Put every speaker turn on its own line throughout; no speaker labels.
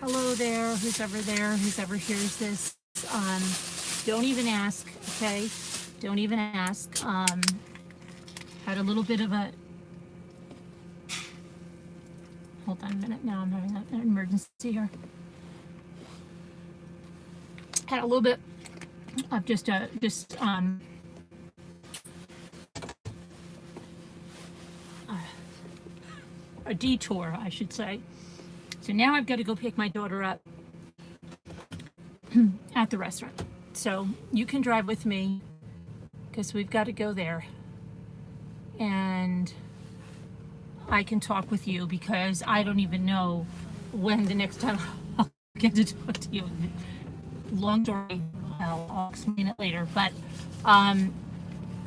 Hello there, who's ever hears this. Don't even ask, okay? Don't even ask. Had a little bit of a, hold on a minute, now I'm having an emergency here. Had a little bit of a detour, I should say. So now I've got to go pick my daughter up at the restaurant. So you can drive with me because we've got to go there. And I can talk with you because I don't even know when the next time I'll get to talk to you. Long story, I'll explain it later. But,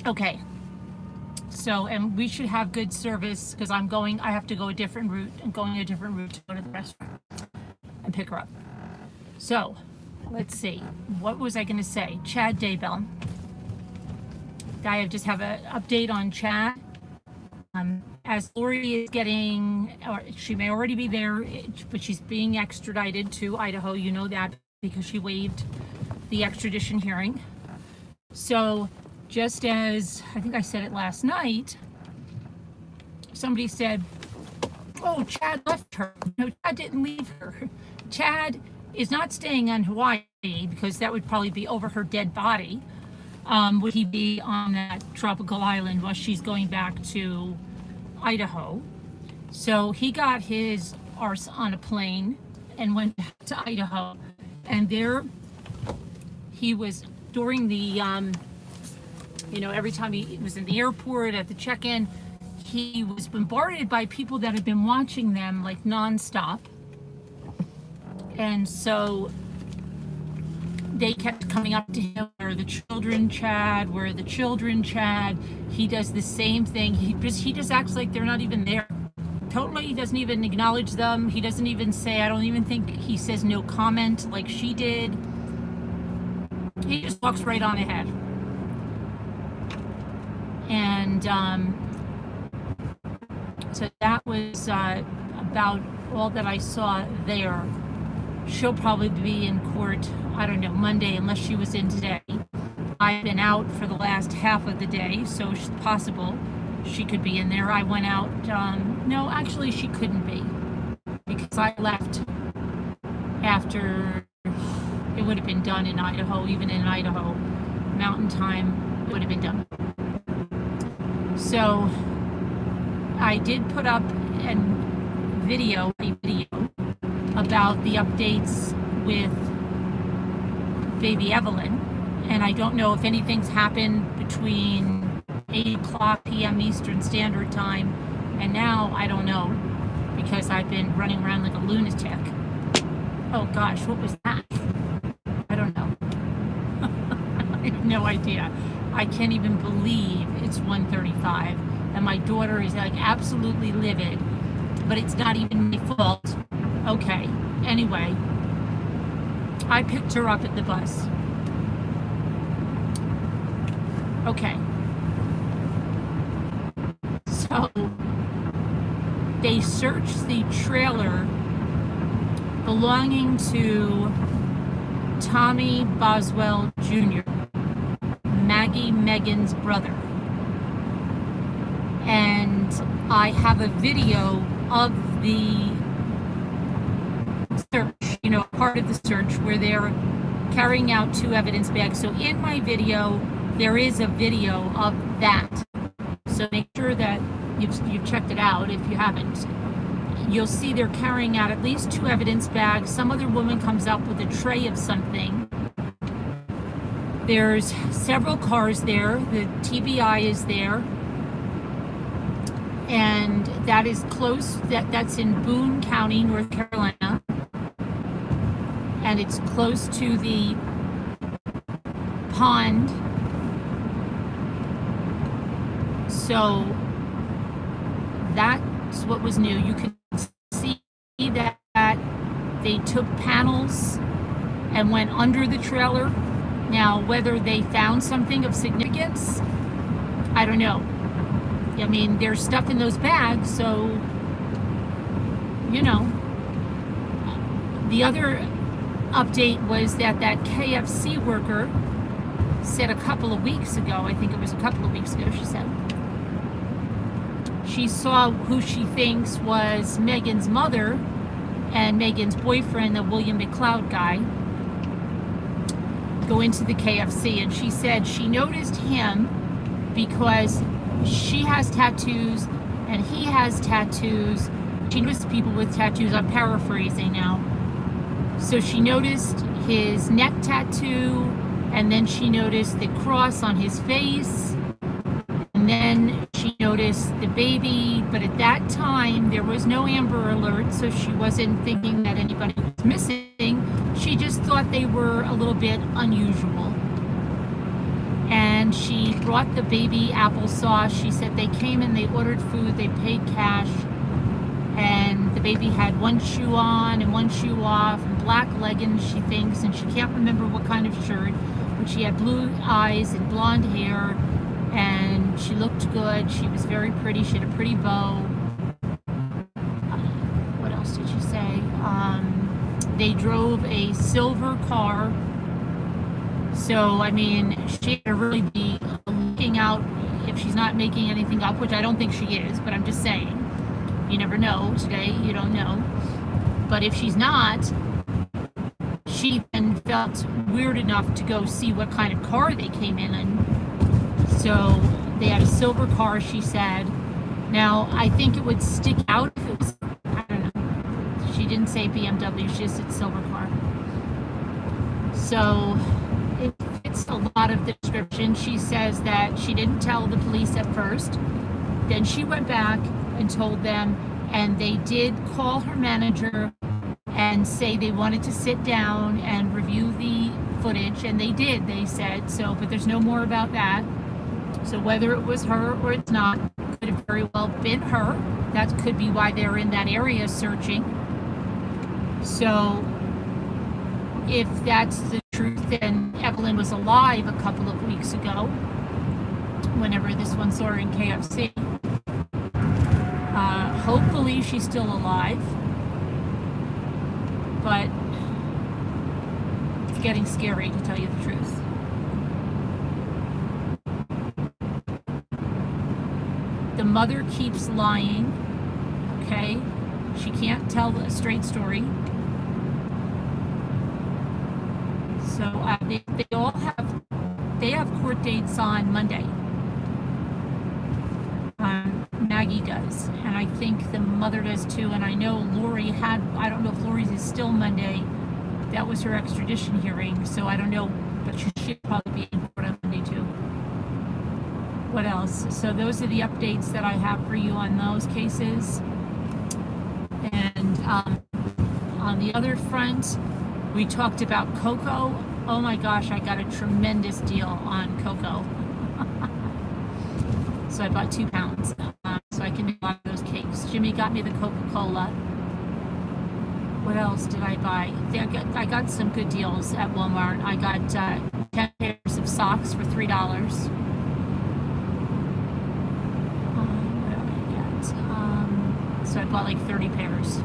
okay. So, and we should have good service because I have to go a different route. I'm going a different route to go to the restaurant and pick her up. So, let's see. What was I going to say? Chad Daybell. I just have an update on Chad. As Lori is getting, or she may already be there, but she's being extradited to Idaho. You know that because she waived the extradition hearing. So, just as, I think I said it last night, somebody said, oh, Chad left her. No, Chad didn't leave her. Chad is not staying on Hawaii because that would probably be over her dead body. Would he be on that tropical island while she's going back to Idaho? So he got his arse on a plane and went back to Idaho. And there he was during the, every time he was in the airport at the check-in, he was bombarded by people that had been watching them like nonstop. And so they kept coming up to him, where are the children, Chad? Where are the children, Chad? He does the same thing. He just acts like they're not even there. Totally, he doesn't even acknowledge them. He doesn't even say, I don't even think he says no comment like she did. He just walks right on ahead. And so that was about all that I saw there. She'll probably be in court, I don't know, Monday, unless she was in today. I've been out for the last half of the day, so it's possible she could be in there. I went out, no, actually she couldn't be, because I left after it would have been done in Idaho. Even in Idaho, mountain time, it would have been done. So I did put up a video about the updates with baby Evelyn, and I don't know if anything's happened between 8 o'clock p.m. Eastern Standard Time and now. I don't know, because I've been running around like a lunatic. Oh gosh, what was that? I don't know. I have no idea. I can't even believe it's 1:35 and my daughter is like absolutely livid, but it's not even my fault. Okay, anyway, I picked her up at the bus. Okay. So, they searched the trailer belonging to Tommy Boswell Jr., Maggie Megan's brother. And I have a video of the search, part of the search where they're carrying out 2 evidence bags. So in my video, there is a video of that. So make sure that you've checked it out if you haven't. You'll see they're carrying out at least 2 evidence bags. Some other woman comes up with a tray of something. There's several cars there. The TBI is there. And that is close, that's in Boone County, North Carolina. And it's close to the pond. So that's what was new. You can see that they took panels and went under the trailer. Now, whether they found something of significance, I don't know. I mean, there's stuff in those bags, so, The other update was that KFC worker said a couple of weeks ago, I think it was a couple of weeks ago, she said, she saw who she thinks was Megan's mother and Megan's boyfriend, the William McLeod guy, go into the KFC, and she said she noticed him because she has tattoos and he has tattoos. She noticed people with tattoos. I'm paraphrasing now. So she noticed his neck tattoo, and then she noticed the cross on his face, and then she noticed the baby. But at that time there was no Amber Alert, so she wasn't thinking that anybody was missing. She just thought they were a little bit unusual. And she brought the baby applesauce. She said they came and they ordered food, they paid cash, and the baby had one shoe on and one shoe off, and black leggings, she thinks, and she can't remember what kind of shirt, but she had blue eyes and blonde hair, and she looked good. She was very pretty. She had a pretty bow. What else did she say? They drove a silver car. So, I mean, she had to really be looking out if she's not making anything up, which I don't think she is, but I'm just saying. You never know. Today, you don't know. But if she's not, she then felt weird enough to go see what kind of car they came in. So they had a silver car, she said. Now, I think it would stick out if it was, I don't know. She didn't say BMW, she just said silver car. So it fits a lot of the description. She says that she didn't tell the police at first. Then she went back and told them, and they did call her manager and say they wanted to sit down and review the footage, and they did, they said. So, but there's no more about that. So whether it was her or it's not, could have very well been her. That could be why they're in that area searching. So if that's the truth, then Evelyn was alive a couple of weeks ago, whenever this one saw her in KFC. Hopefully she's still alive, but it's getting scary, to tell you the truth. The mother keeps lying, okay? She can't tell a straight story. So they have court dates on Monday. Maggie does, and I think the mother does too. And I know Lori had, I don't know if Lori's is still Monday. That was her extradition hearing, so I don't know, but she should probably be in court on Monday too. What else? So those are the updates that I have for you on those cases. And on the other front, we talked about cocoa. Oh my gosh, I got a tremendous deal on cocoa. So I bought 2 pounds. So I can do a lot of those cakes. Jimmy got me the Coca-Cola. What else did I buy? I got some good deals at Walmart. I got 10 pairs of socks for $3. What did I get? So I bought like 30 pairs.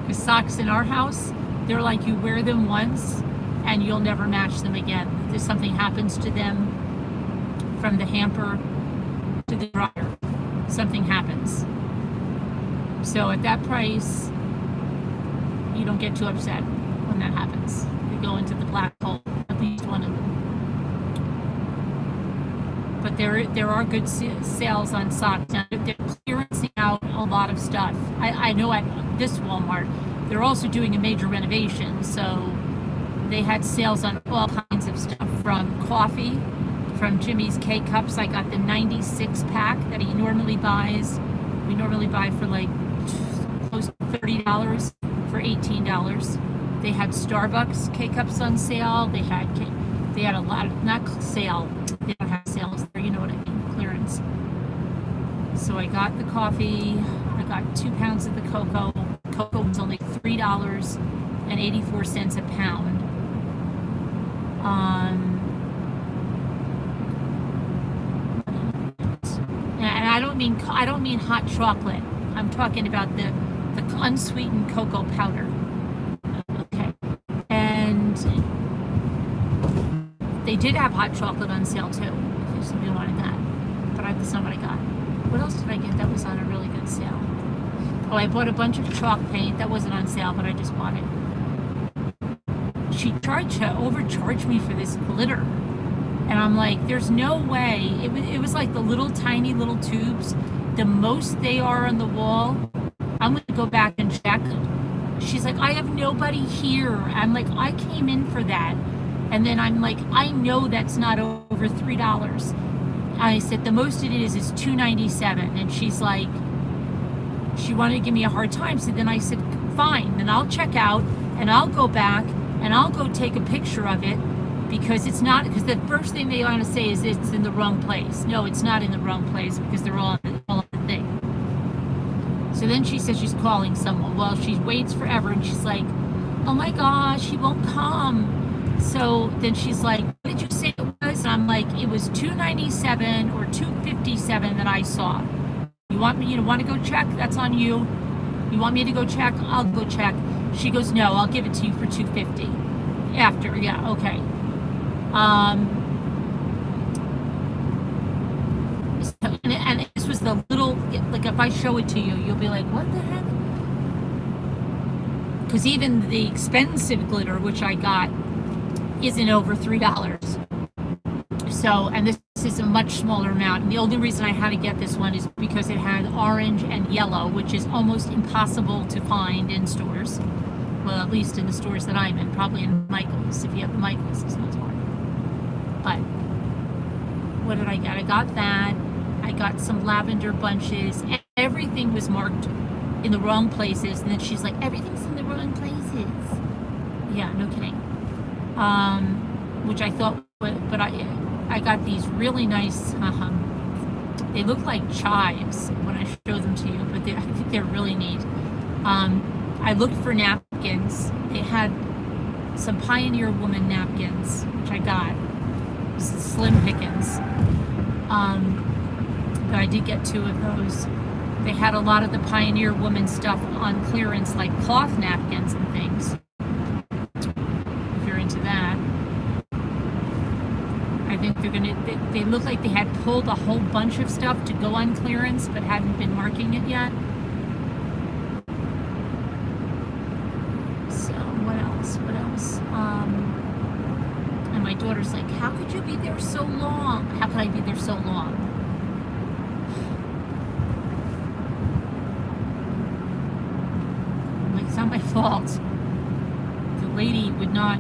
Because socks in our house, they're like you wear them once and you'll never match them again. If something happens to them from the hamper to the dryer, something happens. So at that price, you don't get too upset when that happens. They go into the black hole, at least one of them. But there are good sales on socks. Now they're clearancing out a lot of stuff. I know at this Walmart, they're also doing a major renovation, so they had sales on all kinds of stuff, from coffee, from Jimmy's K-Cups. I got the 96 pack that he normally buys. We normally buy for like close to $30 for $18. They had Starbucks K-Cups on sale. They had a lot of, not sale, they don't have sales there, you know what I mean, clearance. So I got the coffee. I got 2 pounds of the cocoa. Cocoa was only $3.84 a pound. And I don't mean hot chocolate. I'm talking about the unsweetened cocoa powder. Okay. And they did have hot chocolate on sale too, if somebody wanted that. But that's not what I got. What else did I get that was on a really good sale? Oh, I bought a bunch of chalk paint. That wasn't on sale, but I just bought it. She tried to overcharge me for this glitter. And I'm like, there's no way. It was like the little tiny little tubes. The most they are on the wall. I'm going to go back and check. She's like, I have nobody here. I'm like, I came in for that. And then I'm like, I know that's not over $3. I said, the most it is $2.97. And she's like, she wanted to give me a hard time. So then I said, fine, then I'll check out and I'll go back and I'll go take a picture of it, because it's not, because the first thing they want to say is it's in the wrong place. No, it's not in the wrong place, because they're all on the thing. So then she says she's calling someone. Well, she waits forever and she's like, oh my gosh, he won't come. So then she's like, what did you say it was? And I'm like, it was $2.97 or $2.57 that I saw. You want to go check? That's on you. You want me to go check? I'll go check. She goes, no, I'll give it to you for $2.50. After, yeah, okay. And this was the little, like if I show it to you, you'll be like, what the heck? Because even the expensive glitter, which I got, isn't over $3. So, and this is a much smaller amount. And the only reason I had to get this one is because it had orange and yellow, which is almost impossible to find in stores. Well, at least in the stores that I'm in, probably in Michael's. If you have the Michael's, it's not hard. But what did I get? I got that. I got some lavender bunches. Everything was marked in the wrong places. And then she's like, everything's in the wrong places. Yeah, no kidding. Which I thought, but I got these really nice, they look like chives when I show them to you, but I think they're really neat. I looked for napkins. They had some Pioneer Woman napkins, which I got. Slim pickings. But I did get 2 of those. They had a lot of the Pioneer Woman stuff on clearance, like cloth napkins and things. If you're into that. I think they look like they had pulled a whole bunch of stuff to go on clearance, but hadn't been marking it yet. So, what else? And my daughter's like, how could you be there so long? How could I be there so long? I'm like, it's not my fault. The lady would not,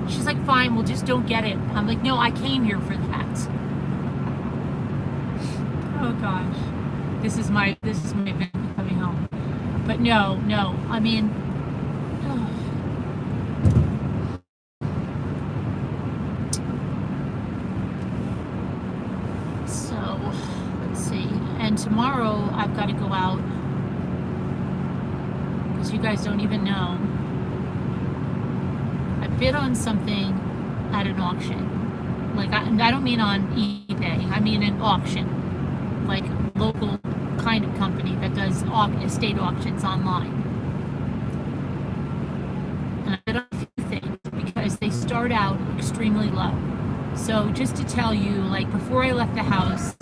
she's like, fine, well, just don't get it. I'm like, no, I came here for that. Oh gosh, this is my event coming home. But no, I mean, so let's see. And tomorrow I've got to go out, because you guys don't even know. I bid on something at an auction. Like, I don't mean on eBay. I mean an auction. Like a local kind of company that does estate auctions online. And I bid on a few things because they start out extremely low. So just to tell you, like before I left the house,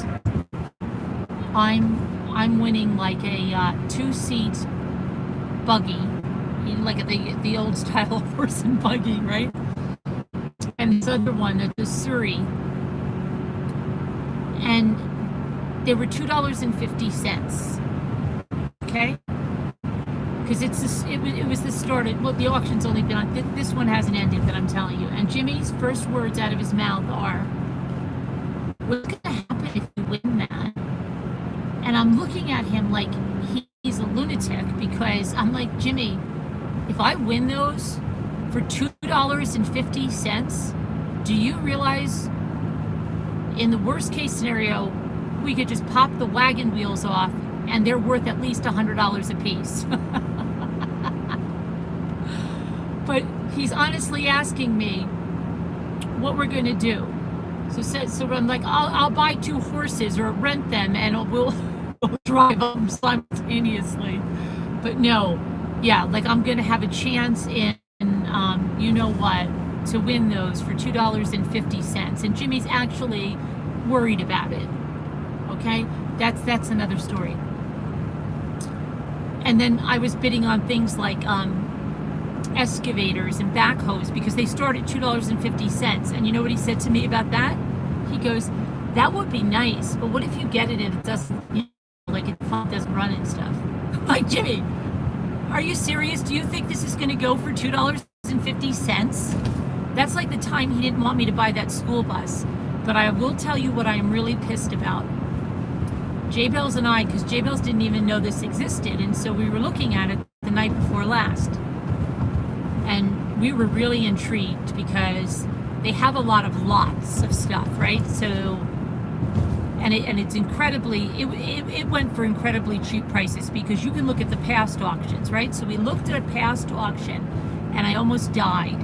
I'm winning like a 2-seat buggy, like the old style horse and buggy, right? And this other one, the Surrey, and they were $2.50. Okay, because it was the start of, well, the auction's only been on, this one hasn't ended, that I'm telling you. And Jimmy's first words out of his mouth are, what's going to happen if you win that? And I'm looking at him like he's a lunatic, because I'm like, Jimmy, if I win those for $2.50, do you realize in the worst case scenario, we could just pop the wagon wheels off and they're worth at least $100 a piece? But he's honestly asking me what we're going to do. So I'm like, I'll buy 2 horses or rent them, and we'll drive them simultaneously. But no, yeah, like I'm gonna have a chance in, you know what, to win those for $2.50. And Jimmy's actually worried about it. Okay, that's another story. And then I was bidding on things like excavators and backhoes because they start at $2.50. And you know what he said to me about that? He goes, that would be nice, but what if you get it and it doesn't, like it doesn't run and stuff? I'm like, Jimmy, are you serious? Do you think this is going to go for $2.50? That's like the time he didn't want me to buy that school bus. But I will tell you what I'm really pissed about. Daybells and I, because Daybells didn't even know this existed, and so we were looking at it the night before last. And we were really intrigued because they have a lot of lots of stuff, right? So, and it's incredibly, it went for incredibly cheap prices because you can look at the past auctions, right? So we looked at a past auction and I almost died.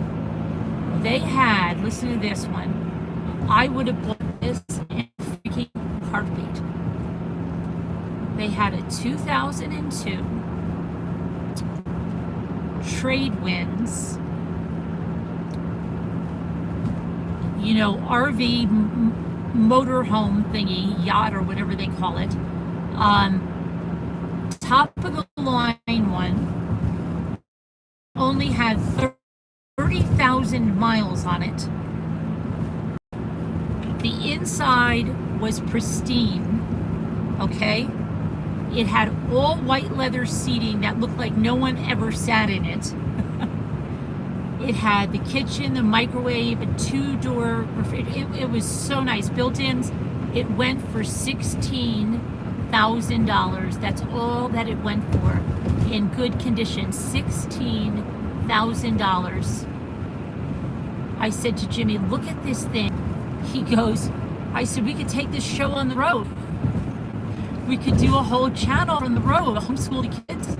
They had, listen to this one, I would have bought this in a freaking heartbeat. They had a 2002 trade winds, you know, RV motorhome thingy, yacht or whatever they call it. Top of the line one only had 30,000 miles on it. The inside was pristine, okay? It had all white leather seating that looked like no one ever sat in it. It had the kitchen, the microwave, a two-door refrigerator. It was so nice. Built-ins, it went for $16,000. That's all that it went for in good condition. $16,000. I said to Jimmy, look at this thing. He goes, I said, we could take this show on the road. We could do a whole channel on the road, homeschool kids,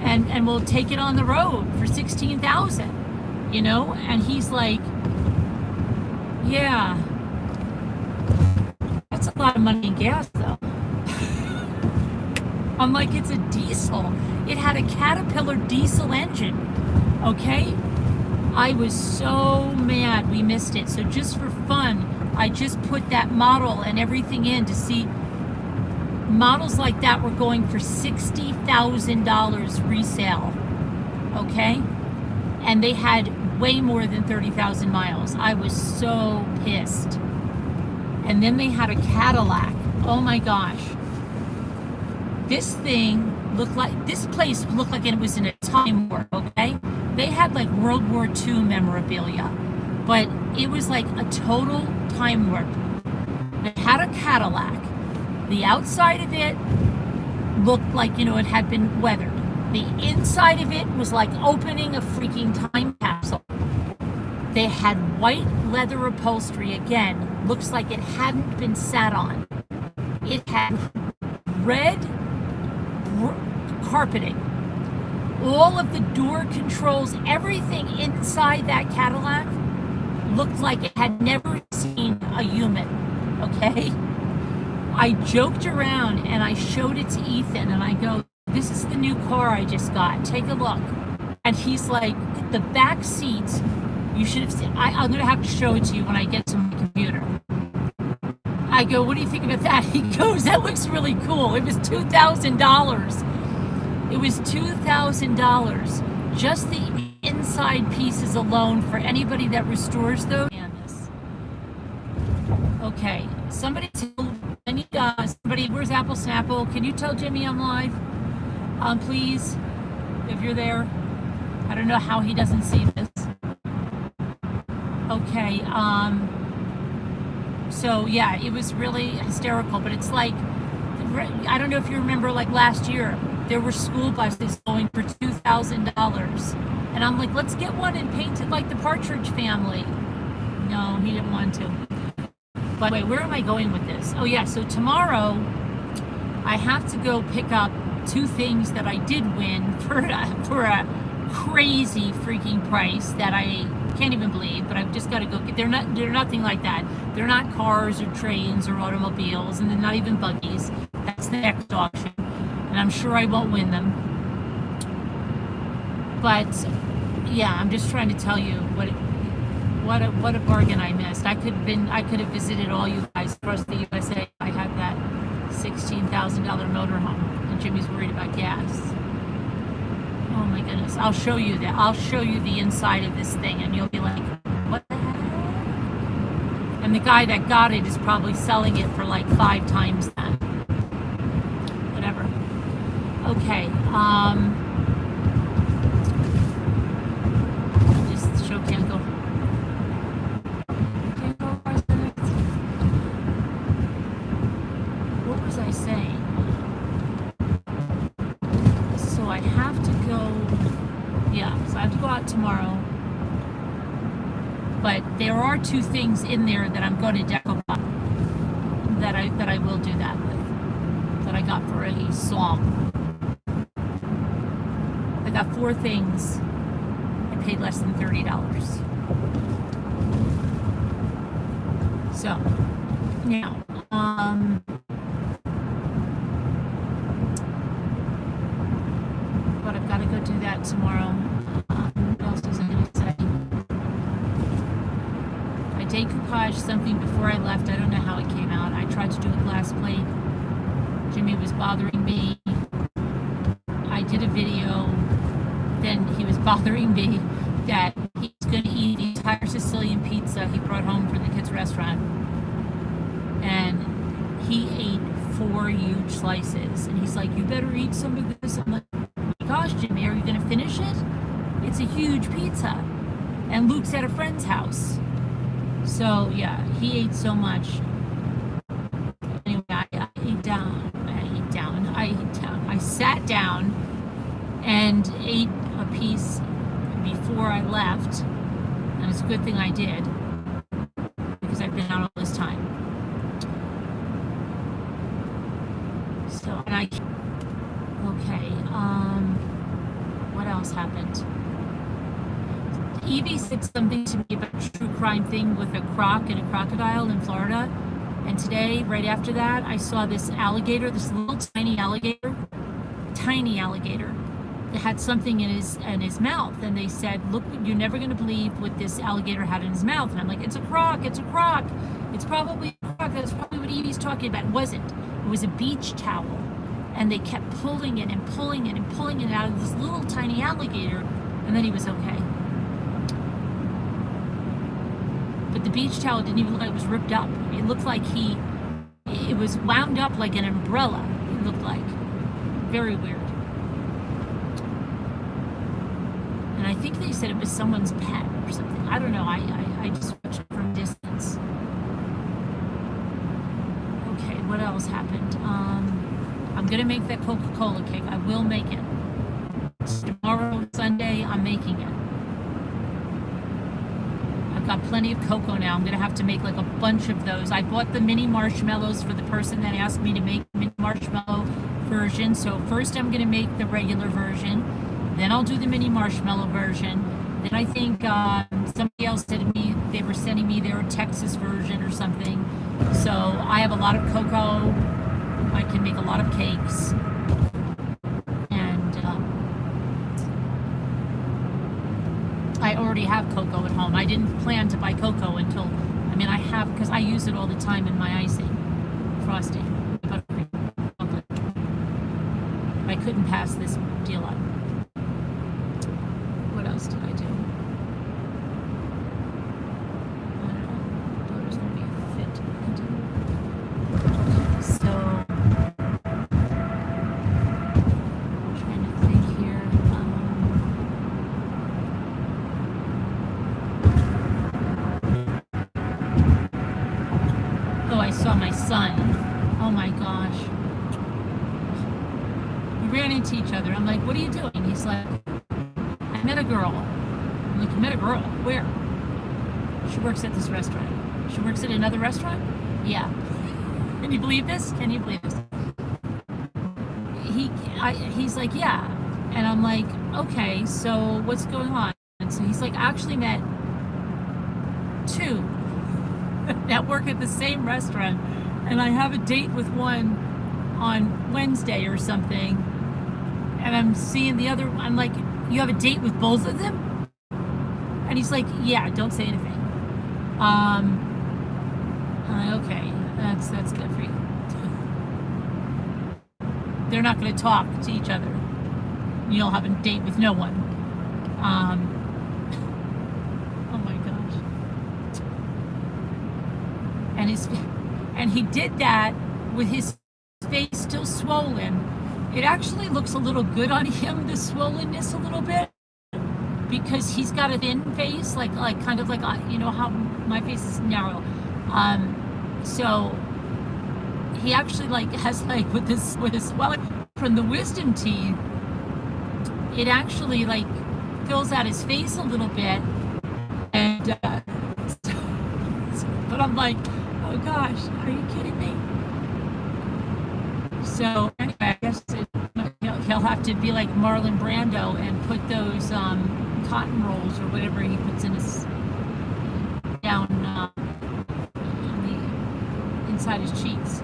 and we'll take it on the road for $16,000, you know? And he's like, yeah, that's a lot of money in gas though. I'm like, it's a diesel. It had a Caterpillar diesel engine, okay? I was so mad we missed it. So just for fun, I just put that model and everything in to see. Models like that were going for $60,000 resale, okay? And they had way more than 30,000 miles. I was so pissed. And then they had a Cadillac. Oh my gosh. This thing looked like, this place looked like it was in a time warp, okay? They had like World War II memorabilia, but it was like a total time warp. It had a Cadillac. The outside of it looked like, you know, it had been weathered. The inside of it was like opening a freaking time capsule. They had white leather upholstery. Again, looks like it hadn't been sat on. It had red carpeting. All of the door controls, everything inside that Cadillac looked like it had never seen a human, okay? I joked around and I showed it to Ethan and I go, this is the new car I just got. Take a look. And he's like, the back seats, you should have seen. I'm going to have to show it to you when I get to my computer. I go, what do you think about that? He goes, that looks really cool. It was $2,000. It was $2,000. Just the inside pieces alone for anybody that restores those. Okay, somebody where's Apple Snapple? Can you tell Jimmy I'm live? Please, if you're there. I don't know how he doesn't see this. Okay, so yeah, it was really hysterical, but it's like, I don't know if you remember, like last year, there were school buses going for $2,000. And I'm like, let's get one and paint it like the Partridge Family. No, he didn't want to. But wait, where am I going with this? Oh yeah, so tomorrow I have to go pick up two things that I did win for a crazy freaking price that I can't even believe, but I've just got to go get. They're nothing like that. They're not cars or trains or automobiles, and they're not even buggies. That's the next auction. and I'm sure I won't win them. But yeah, I'm just trying to tell you what a bargain I missed. I could have visited all you guys across the USA. I had that $16,000 motorhome, and Jimmy's worried about gas. Oh my goodness! I'll show you that. I'll show you the inside of this thing, and you'll be like, "What the heck?" And the guy that got it is probably selling it for like 5 times that. Whatever. Okay. This show can't go. What was I saying? So I have to go. Yeah. So I have to go out tomorrow. But there are 2 things in there that I'm going to deco that I will do that with, that I got for a song. I got 4 things. I paid less than $30. So now, but I've got to go do that tomorrow. What else was I going to say? I decoupaged something before I left. I don't know how it came out. I tried to do a glass plate. Jimmy was bothering me. I did a video. Then he was bothering me that he's going to eat the entire Sicilian pizza he brought home from the kids' restaurant. And he ate 4 huge slices. And he's like, "You better eat some of this." I'm like, "Oh my gosh, Jimmy, are you going to finish it? It's a huge pizza." And Luke's at a friend's house. So, yeah, he ate so much. Anyway, I sat down and ate a piece before I left. And it's a good thing I did, because I've been out all this time. So, and okay, what else happened? Evie said something to me about a true crime thing with a croc and a crocodile in Florida. And today, right after that, I saw this alligator, this little tiny alligator, that had something in his mouth. And they said, "Look, you're never going to believe what this alligator had in his mouth." And I'm like, "It's a croc, it's a croc. It's probably a croc. That's probably what Evie's talking about." It wasn't. It was a beach towel. And they kept pulling it and pulling it and pulling it out of this little tiny alligator. And then he was okay. But the beach towel didn't even look like it was ripped up. It looked like it was wound up like an umbrella. It looked like. Very weird. And I think they said it was someone's pet or something. I don't know. I just watched it from distance. Okay, what else happened? I'm going to make that Coca-Cola cake. I will make it. Tomorrow, Sunday, I'm making it. I've got plenty of cocoa now. I'm going to have to make like a bunch of those. I bought the mini marshmallows for the person that asked me to make the mini marshmallow version. So first I'm going to make the regular version. Then I'll do the mini marshmallow version. Then I think somebody else said to me they were sending me their Texas version or something. So I have a lot of cocoa. I can make a lot of cakes. And I already have cocoa at home. I didn't plan to buy cocoa until, I have, because I use it all the time in my icing, frosting, buttercream, chocolate. I couldn't pass this deal up. What else did I do? I don't know. Daughter's going to be fit. So, I'm trying to think here. Oh, I saw my son. Oh my gosh. We ran into each other. I'm like, "What are you doing?" He's like, "I met a girl." I'm like, "You met a girl? Where?" "She works at this restaurant." "She works at another restaurant?" "Yeah." Can you believe this? Can you believe this? He's like, "Yeah." And I'm like, "Okay, so what's going on?" And so he's like, "I actually met 2 that work at the same restaurant, and I have a date with one on Wednesday or something." And I'm seeing the other, I'm like, you have a date with both of them? And he's like, yeah, don't say anything. I'm like, okay, that's good for you. They're not going to talk to each other. You'll have a date with no one. Oh my gosh. And he did that with his face still swollen. It actually looks a little good on him, the swollenness a little bit, because he's got a thin face, like kind of like, you know how my face is narrow. So he actually like has like with his swelling from the wisdom teeth, it actually like fills out his face a little bit. And but I'm like, oh gosh, are you kidding me? So anyway, I guess he'll have to be like Marlon Brando and put those cotton rolls or whatever he puts in his down on the inside his cheeks.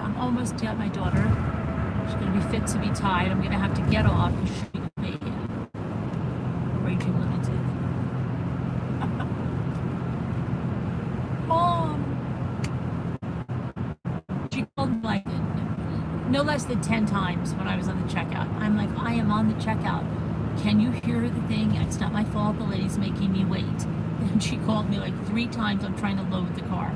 I'm almost at my daughter. She's going to be fit to be tied. I'm going to have to get off because she's going to be raging lunatic. Mom! She called me like no less than 10 times when I was on the checkout. I'm like, I am on the checkout. Can you hear the thing? It's not my fault. The lady's making me wait. And she called me like 3 times. I'm trying to load the car.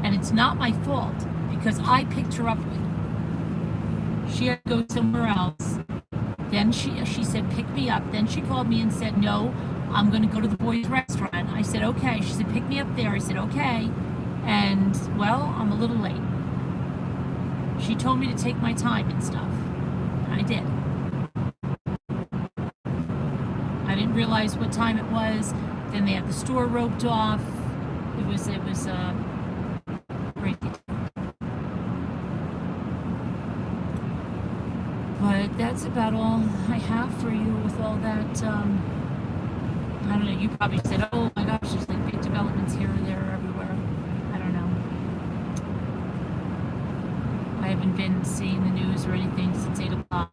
And it's not my fault because I picked her up. She had to go somewhere else. Then she said, pick me up. Then she called me and said, no, I'm going to go to the boys' restaurant. I said, okay. She said, pick me up there. I said, okay. And, well, I'm a little late. She told me to take my time and stuff. And I did. I didn't realize what time it was. Then they had the store roped off. It was crazy. But that's about all I have for you with all that. I don't know, you probably said, oh my gosh, there's like big developments here, there, everywhere. I don't know. I haven't been seeing the news or anything since 8 o'clock.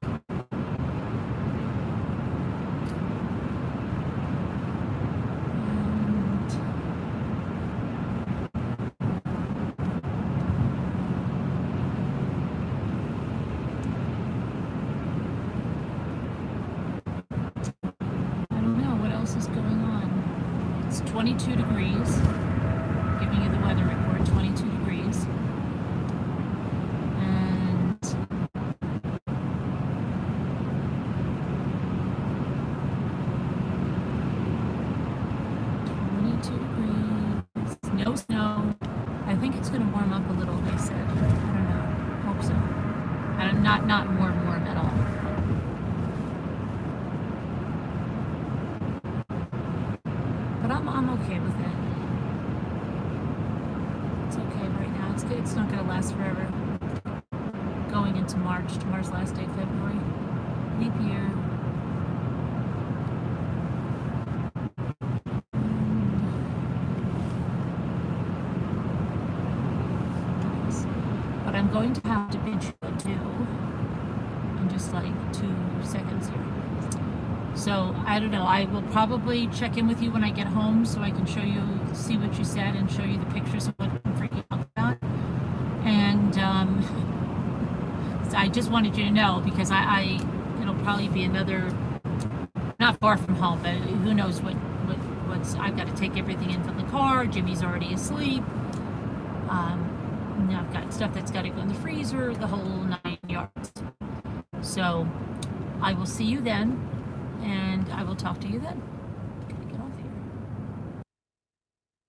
Is going on. It's 22 degrees. Giving you the weather report, 22 degrees. And 22 degrees. No snow. I think it's going to warm up a little, they said. I don't know. Hope so. And not warm at all. I'm okay with it. It's okay right now. It's good. It's not going to last forever. Going into March. Tomorrow's last day of February. Leap year. But I'm going to have to bid you adieu in just like 2 seconds here. So, I don't know, I will probably check in with you when I get home so I can show you, see what you said and show you the pictures of what I'm freaking out about. And so I just wanted you to know because it'll probably be another, not far from home, but who knows what's, I've got to take everything in from the car. Jimmy's already asleep. Now I've got stuff that's got to go in the freezer, the whole 9 yards. So, I will see you then. And I will talk to you then.